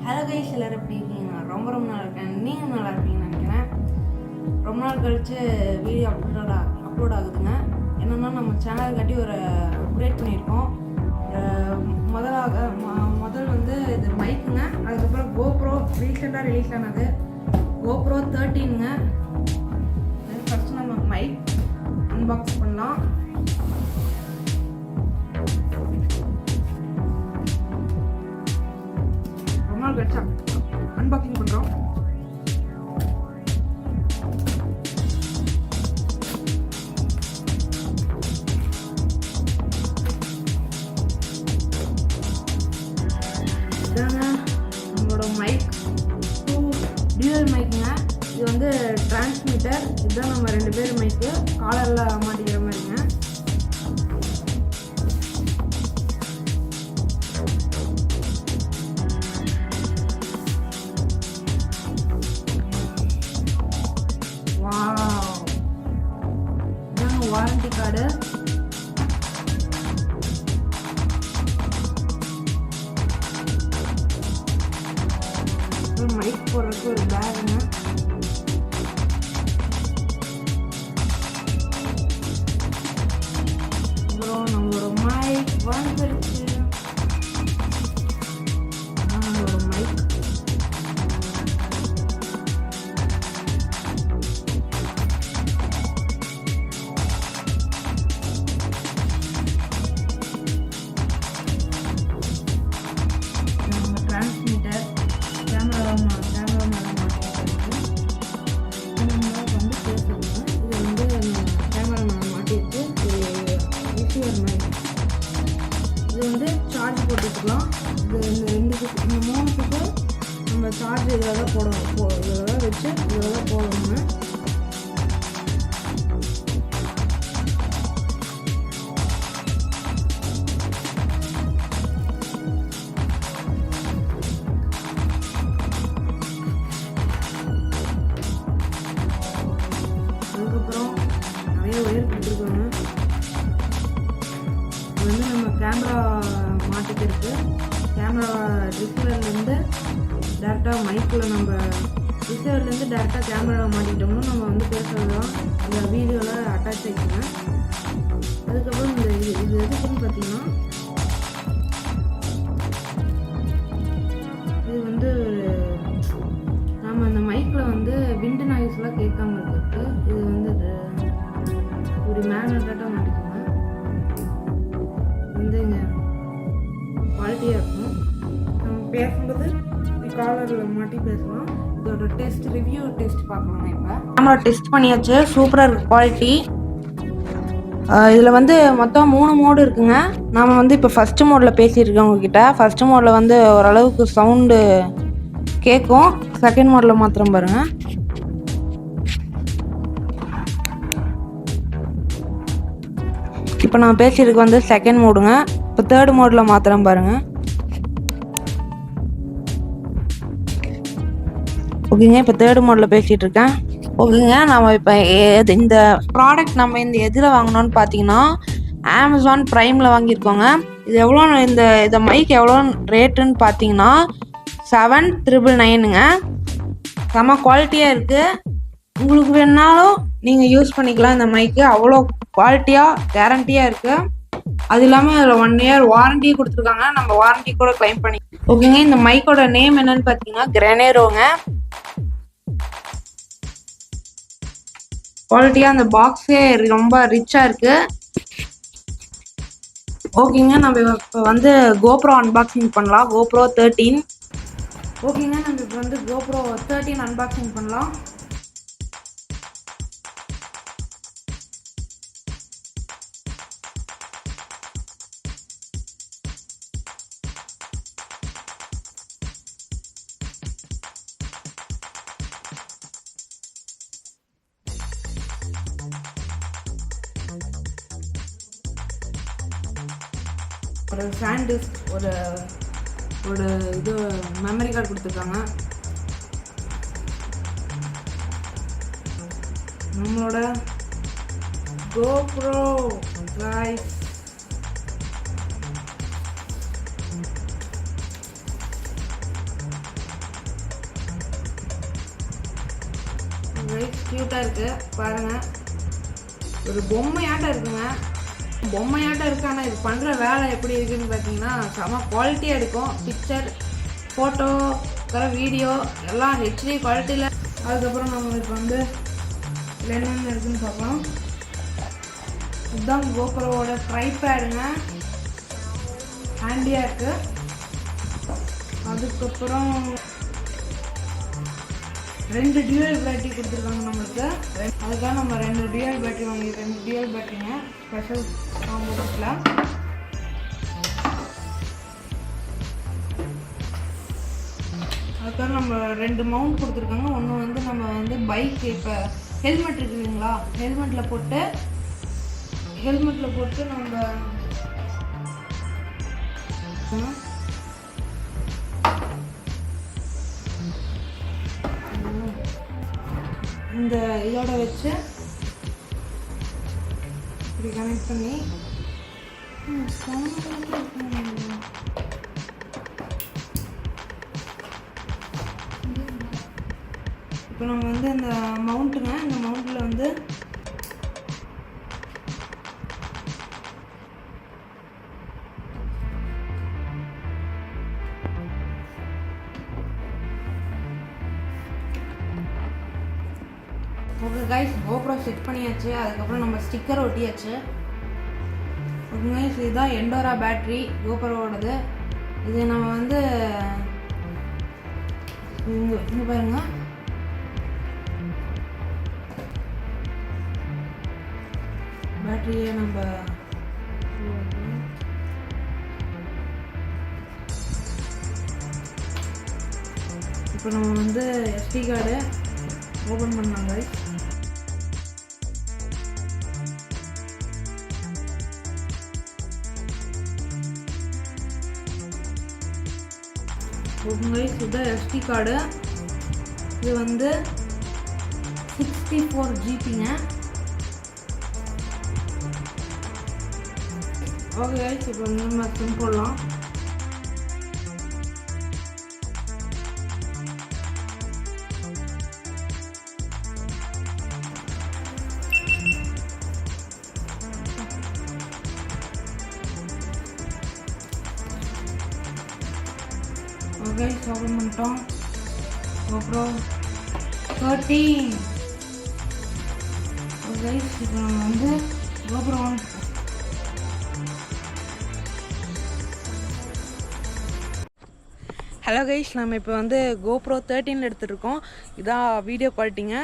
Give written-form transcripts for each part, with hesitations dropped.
Hello guys, எல்லாரும் எப்படி இருக்கீங்க? ரொம்ப நாள் இருக்கேன். நீங்கள் நல்லா இருப்பீங்கன்னு நினைக்கிறேன். ரொம்ப நாள் கழித்து வீடியோ அப்லோட் ஆகுதுங்க. என்னென்னா நம்ம சேனல் கட்டி ஒரு அப்டேட் பண்ணியிருக்கோம். முதல் வந்து இது மைக்குங்க. அதுக்கப்புறம் கோப்ரோ ரீசெண்டாக ரிலீஸ் ஆனது கோப்ரோ 13ங்க. ஃபஸ்ட்டு நம்ம மைக் அன்பாக்ஸ் பண்ணலாம். கட்சா அன்பாக்சிங் பண்ணுறோம். இதாங்க நம்மளோட மைக், டியூயல் மைக்குங்க. இது வந்து டிரான்ஸ்மிட்டர். இதுதான் நம்ம 2 பேர் மைக்கு காலரில் மாட்டிக்கிற மாதிரிங்க. வாரண்டி கார்டு, மைக் போடுறதுக்கு ஒரு பேகுங்க. அப்புறம் நம்மளோட மைக் வந்துருச்சு. நம்மளோட மைக் டிரான்ஸ்மிட்டர், கேமரா மேலே மாட்டிருக்கு. வந்து பேசுவாங்க. இது வந்து கேமரா மேலே மாட்டிருக்கு. ரிசீவர் மாதிரி. இது வந்து சார்ஜ் போட்டுக்கலாம். இது இந்த 3த்துக்கு நம்ம சார்ஜ் இதில் தான் போடணும். இதில் தான் வச்சு இதில் தான் போடணுங்க. அதுக்கப்புறம் நிறைய ஒயர் கொடுத்துருக்காங்க. இது வந்து நம்ம கேமரா மாட்டிக்கிருக்கு. கேமரா ரிசீவர்லேருந்து டேரெக்டாக மைக்கில் நம்ம ரிசீவர்லேருந்து டேரெக்டாக கேமரா மாட்டிக்கிட்டோம்னா நம்ம வந்து பேசுகிறதுலாம் இந்த வீடியோவில் அட்டாச் ஆகிக்குங்க. அதுக்கப்புறம் இது எதுக்குன்னு பார்த்தீங்கன்னா, இது வந்து நம்ம அந்த மைக்கில் வந்து விண்டு நாய்ஸ்லாம் கேட்காம இருக்கிறதுக்கு இது வந்து ஒரு மேக்னெட்டாக மாட்டிக்கோங்க. வந்து இங்கே குவாலிட்டியாக இருக்கும். நம்ம பேசும்போது காலரில் மாட்டி பேசலாம். இதோட ரிவ்யூ டெஸ்ட் பார்க்கலாங்க. இப்போ கேமரா டெஸ்ட் பண்ணியாச்சு. சூப்பராக இருக்குது குவாலிட்டி. இதில் வந்து மொத்தம் 3 மோடு இருக்குங்க. நாம் வந்து இப்போ ஃபஸ்ட்டு மோடில் பேசியிருக்கோம் உங்ககிட்ட. ஃபஸ்ட்டு மோடில் வந்து ஓரளவுக்கு சவுண்டு கேட்கும். செகண்ட் மோடில் மாத்திரம் பாருங்க. இப்போ நான் பேசியிருக்கு வந்து செகண்ட் மோடுங்க. இப்போ தேர்ட் மோடில் மாத்திரம் பாருங்க. ஓகேங்க, இப்போ தேர்ட் மோடில் பேசிகிட்டு இருக்கேன். ஓகேங்க, நம்ம இப்போ இந்த ப்ராடக்ட் நம்ம இந்த எதில் வாங்கினோன்னு பார்த்தீங்கன்னா அமேசான் ப்ரைமில் வாங்கியிருக்கோங்க. இது எவ்வளோ, இந்த மைக் எவ்வளோ ரேட்டுன்னு பார்த்தீங்கன்னா 7,999ங்க. செம்ம குவாலிட்டியாக இருக்குது. உங்களுக்கு வேணுனாலும் நீங்கள் யூஸ் பண்ணிக்கலாம். இந்த மைக்கு அவ்வளோ குவாலிட்டியாக கேரண்டியாக இருக்குது. அது இல்லாமல் அதில் 1 இயர் வாரண்டி கொடுத்துருக்காங்க. நம்ம வாரண்டி கூட கிளைம் பண்ணி. ஓகேங்க, இந்த மைக்கோட நேம் என்னன்னு பார்த்தீங்கன்னா கிரெனேரோங்க. குவாலிட்டியாக அந்த பாக்ஸே ரொம்ப ரிச்சாக இருக்குது. ஓகேங்க, நம்ம இப்போ வந்து கோப்ரோ அன்பாக்சிங் பண்ணலாம். கோப்ரோ 13. ஓகேங்க, நம்ம இப்போ வந்து கோப்ரோ 13 அன்பாக்சிங் பண்ணலாம். ஒரு சாண்டிஸ்க், ஒரு இது மெமரி கார்டு கொடுத்துருக்காங்க. நம்மளோட GoPro guys. க்யூட்டாக இருக்குது பாருங்கள். ஒரு பொம்மையாட்டம் இருக்குங்க. பொம்மையாட்டம் இருக்குது. ஆனால் இது பண்ணுற வேலை எப்படி இருக்குதுன்னு பார்த்தீங்கன்னா செம குவாலிட்டியாக இருக்கும். பிக்சர், ஃபோட்டோ, வீடியோ எல்லாம் ஹெச்டி குவாலிட்டியில். அதுக்கப்புறம் நம்மளுக்கு வந்து என்னென்ன இருக்குதுன்னு பார்க்கலாம். இதுதான் கோப்ரோவோட ட்ரைபேடுங்க. ஹேண்டியாக இருக்குது. அதுக்கப்புறம் 2 டியூயல் பேட்டரி கொடுத்துருக்காங்க நம்மளுக்கு. அதுக்காக நம்ம 2 டியூயல் பேட்டரி வாங்கி 2 டியூயல் பேட்டரிங்க ஸ்பெஷல் காம்போஸில். அதுக்காக நம்ம 2 மவுண்ட் கொடுத்துருக்காங்க. ஒன்று வந்து நம்ம வந்து பைக் இப்போ ஹெல்மெட் இருக்குது இல்லைங்களா, ஹெல்மெட்டில் போட்டு நம்ம இந்த இதோட வச்சு இப்படி கனெக்ட் பண்ணி இப்போ நம்ம வந்து இந்த மவுண்ட்டுங்க, இந்த மவுண்ட்டில் வந்து ஓகே கைஸ், கோப்ரோ செட் பண்ணியாச்சு. அதுக்கப்புறம் நம்ம ஸ்டிக்கர் ஒட்டியாச்சு. ஓகே கைஸ், இதுதான் எண்டோரா பேட்ரி கோப்ரோவோடது. இது நம்ம வந்து இங்கே பாருங்க, பேட்டரியை நம்ம இப்போ நம்ம வந்து SD கார்டு ஓப்பன் பண்ணாங்க. இதுதான் SD கார்டு. இது வந்து 64 GB. ஓகே இப்போ நம்ம சிம் போடலாம். ஓகே ஓப்பன் பண்ணிட்டோம். GoPro 13. ஓகே இப்போ நம்ம வந்து GoPro 1. ஹலோ கைஸ், நம்ம இப்போ வந்து GoPro 13 எடுத்துகிட்ருக்கோம். இதான் வீடியோ குவாலிட்டிங்க.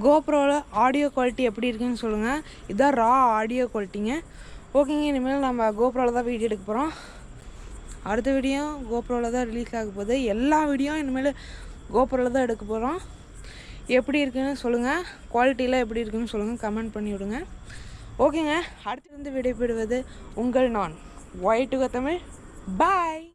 கோப்ரோவில் ஆடியோ குவாலிட்டி எப்படி இருக்குன்னு சொல்லுங்கள். இதான் ரா ஆடியோ குவாலிட்டிங்க. ஓகேங்க, இனிமேல் நம்ம கோப்ரோவில் தான் வீடியோ எடுக்க போகிறோம். அடுத்த வீடியோ கோப்ரோவில் தான் ரிலீஸ் ஆக போகுது. எல்லா வீடியோ இனிமேல் கோப்ரோவில் தான் எடுக்க போகிறோம். எப்படி இருக்குன்னு சொல்லுங்கள், குவாலிட்டிலாம் எப்படி இருக்குன்னு சொல்லுங்கள், கமெண்ட் பண்ணி விடுங்க. ஓகேங்க, அடுத்து வந்து விடைபெறுவது உங்கள் நான் Y2Go தமிழ். பாய்.